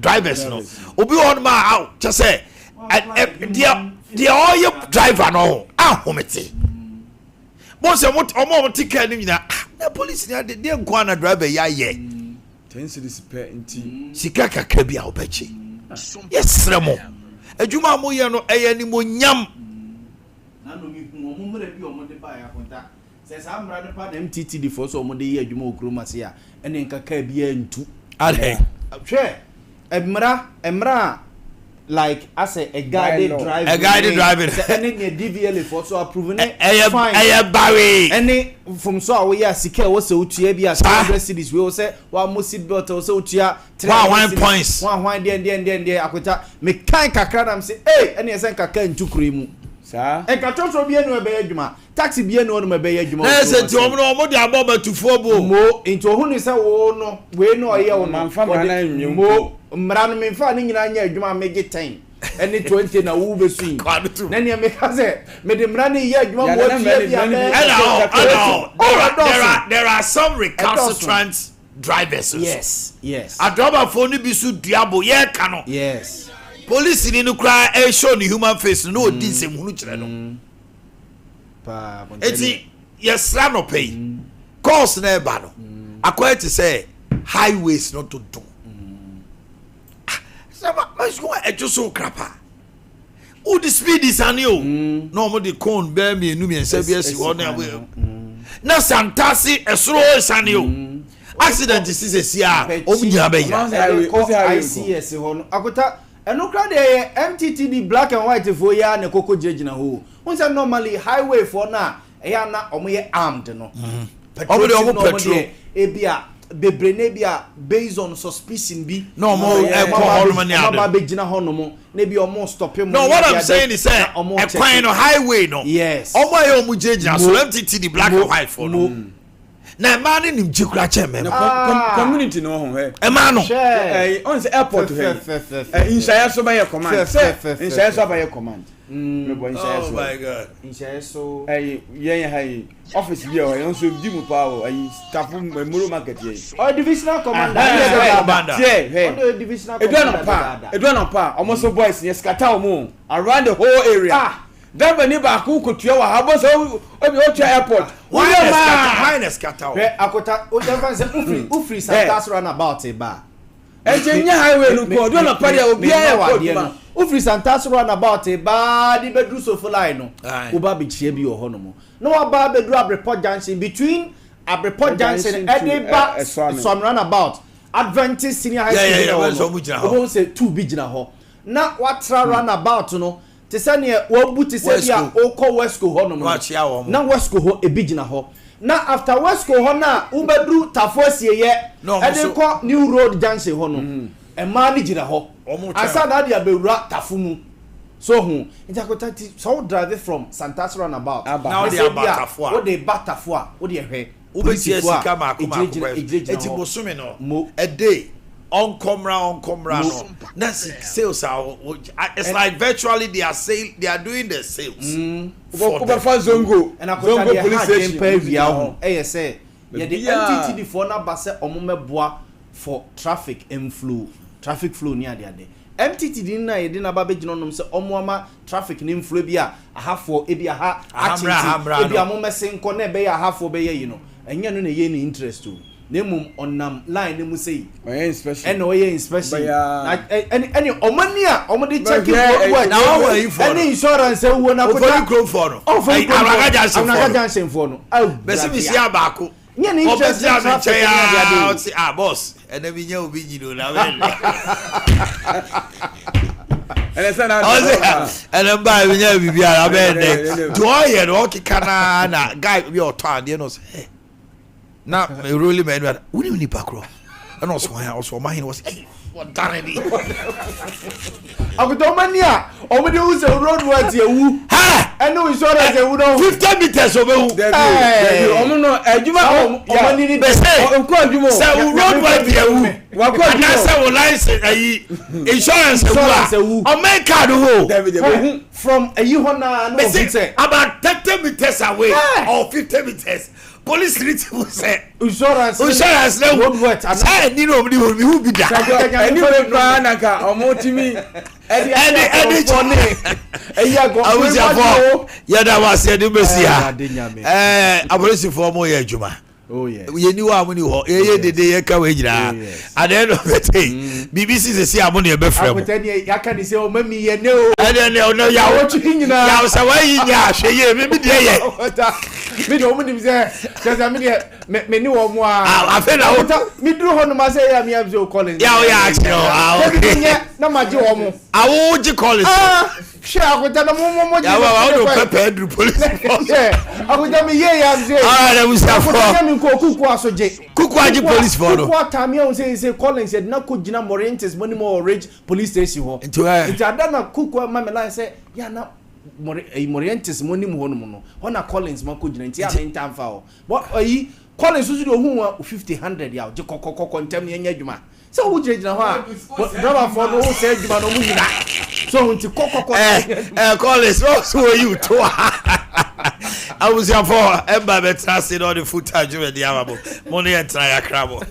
drivers no obi on ma out just say the all driver no ahomete mo se mo omo ticket ni na the police na de nko na driver ya ye 10 cities per inti sika kakra bi a obechi yes remo adwuma mo ye no eye ni mo nyam na no mi hu omo mre bi omo de ba ya konta se sa mra de pa MTT di for so omo de ye adwuma okroma se ya ene nkaka bi antu ade hwe emra like as a guided driving any DVLA for so approving it fine barry any from so we are sika we say utua bi as 100 cities we say wa mo seat belt we say utua 1 points one there akweta me kan kakra dam say eh any esen kakra ntukure mu sa e ka tonso bi enu e be adwuma taxi bi enu no me be adwuma na se ti omo de aboba tufo bo mo into hunu say wo no we no oye wo man fa na nwem mo mra no me fa ni nyina nya adwuma mege 10 any 20 na wo be swing na ne me ka say me de mra ni ye adwuma mo tie bia there are some recalcitrant drivers yes a driver for ni bisu duabo ye ka no yes police ni no cry e show ni human face no odi nsem hunu kire no pa eti yes ra no pay course na e ba no akwai to say highways not to do mas go e just krapa o the speed is an yo no mo the cone bear me enu me nsa bi asi ho na santasi esoro san yo accident is sia o mnya be ya ICS ho no akota eno kra de MTTD black and white for ya na koko jejina ho unsa normally highway for na e ya na omo ye armed no petrol e bia bebrene bia based on suspicion bi no mo e ko hono ma ba be gina hono mo na bi omo stop him no what I'm saying is say e kwan no highway no yes omo ayo mu jejina so MTT the black and white for no na ma ni nim jikura che me community no ho he e ma no on say airport he inshaya so ba ye command inshaya so ba ye command me bo inshaya so oh my god inshaya so yen hay office bi o yen so di mu pa o staff memorial market ye or divisional commander yeah divisional edu na pa almost boys ye scatter o around the whole area Daba ni ba ku kutua wa habo so obi o tua airport. Why na scatter? Akota o dem fan say ufri Santas run about e ba. Enya highway no ko do na pare obi airport ma. Ufri Santas run about e ba di bedru so full line no. Oba be chie bi o ho no mo. No wa ba bedru Abreport Junction between Abreport Junction and ba some run about. Adventist Senior High School. Obo say 2 bi gina ho. Na watra run about no. Te sane wo buti se bia okọ Wesco ho no na Wesco ho ebigina ho na after Wesco ho na ubedru tafosie ye ede ko New Road Junction ho no e ma ni gina ho asa na dia bewura tafumu so hu intakota so drive from Santas roundabout now they about tafua wo dey batafua wo dey hwe ubeti esika ma akoma eti bosome no a day on camera no that's sales are it's like virtually they are doing the sales for Zongo and Zongo police station say yeah the MTTD for na ba say omomeboa for traffic flow near there MTTD na ye na ba be gino nom say omoma traffic ni inflow bia ahafo e bia ha activity e bia momesen ko na be ya ahafo be ye you know enya no na ye ni interest too nemum onam line nemu sei inspection and oye inspection any omania omode check what na wa yi for any insurance e wo na kota for for no Araga Junction for no bese bi sia baako nye ni interest boss ene bi nya obi nyino na we ene ba bi nya bibi ara be ne do oye no kika na guy bi otan de no say na me really man we ni pakro and also Omanhene was what done it agudomania omede use road words ewu ha eno insurance ewu no 50 meters obewu omo no aduma Omanhene be say nko aduma say road words ewu wa ko aduma na say license ayi insurance ewu o make card ho from ayi ho na no say about 30 meters away or 50 meters police treat say insurance na say ni no me who be da any way pa na ka omotimi any awusiafo ya da wase de mesia abolisifo mo ya adwuma. Oh yeah. We knew how many ye did ye ka we jira. At the end of the day, BBC say amoni e be frem. Ya ka ni say o mami ye ne o. No ya wo nyina. Ya say wa yi nya hwe ye me bi de ye. Me do omunim say kaza me de me ni wo mo a. Afa na wo me duru ho no ma say ya me abze o Collins. Ya o ya action. Okay. Na ma je wo mo. Awo ji Collins. Hwe akwata na mo ya wa do pepper dru police. Akwata me ye ya abze. Na we say for kuku asoje kuku aji police for no kuku atami on say Collins said na ko gina Morientes money more rage police station ho into adana kuku mamela say ya na Morientes money mo no na Collins ma ko gina nti ya mentan fa ho but ayi Collins so do hu 50-100 ya je kokokoko ntem ne nya adwuma so wo gina ho a driver for no say adwuma no mu nyina so nti kokoko Collins so you to I was your for Emba betra sit on the footage of the Amabo. Money and try a crabo.